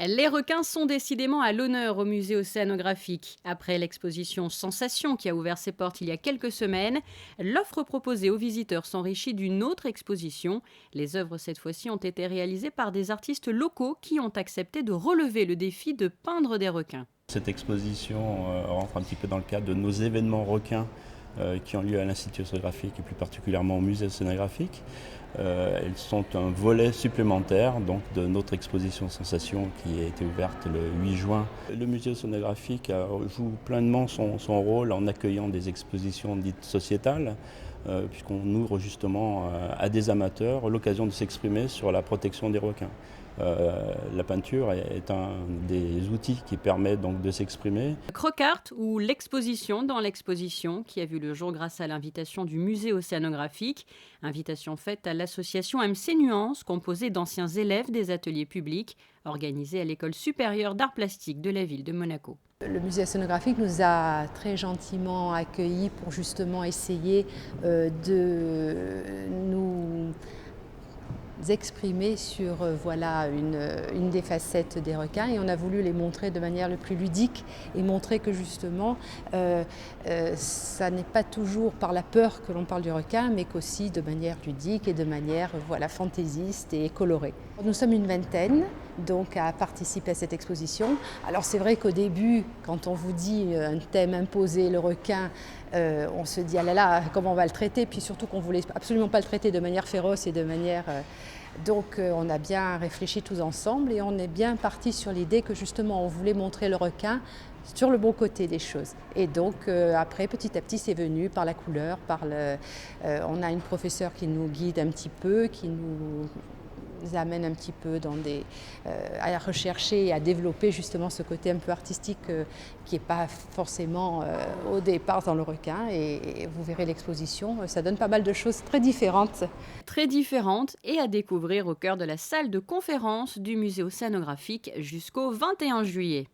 Les requins sont décidément à l'honneur au musée océanographique. Après l'exposition Sensation qui a ouvert ses portes il y a quelques semaines, l'offre proposée aux visiteurs s'enrichit d'une autre exposition. Les œuvres cette fois-ci ont été réalisées par des artistes locaux qui ont accepté de relever le défi de peindre des requins. Cette exposition rentre un petit peu dans le cadre de nos événements requins qui ont lieu à l'Institut océanographique et plus particulièrement au musée océanographique. Elles sont un volet supplémentaire donc, de notre exposition Sensation qui a été ouverte le 8 juin. Le musée océanographique joue pleinement son rôle en accueillant des expositions dites sociétales, puisqu'on ouvre justement à des amateurs l'occasion de s'exprimer sur la protection des requins. La peinture est un des outils qui permet donc de s'exprimer. Croc-art ou l'exposition dans l'exposition qui a vu le jour grâce à l'invitation du musée océanographique. Invitation faite à l'association MC Nuance composée d'anciens élèves des ateliers publics organisés à l'école supérieure d'art plastique de la ville de Monaco. Le musée océanographique nous a très gentiment accueillis pour justement essayer de nous exprimer sur voilà, une des facettes des requins, et on a voulu les montrer de manière le plus ludique et montrer que justement ça n'est pas toujours par la peur que l'on parle du requin, mais qu'aussi de manière ludique et de manière voilà, fantaisiste et colorée. Nous sommes une vingtaine donc à participer à cette exposition. Alors c'est vrai qu'au début, quand on vous dit un thème imposé, le requin, on se dit ah là là, comment on va le traiter, puis surtout qu'on ne voulait absolument pas le traiter de manière féroce et de manière... Donc on a bien réfléchi tous ensemble et on est bien parti sur l'idée que justement on voulait montrer le requin sur le bon côté des choses. Et donc après, petit à petit, c'est venu par la couleur, on a une professeure qui nous guide un petit peu, qui nous amène un petit peu à rechercher et à développer justement ce côté un peu artistique qui n'est pas forcément au départ dans le requin. Et vous verrez l'exposition, ça donne pas mal de choses très différentes. Très différentes et à découvrir au cœur de la salle de conférence du musée océanographique jusqu'au 21 juillet.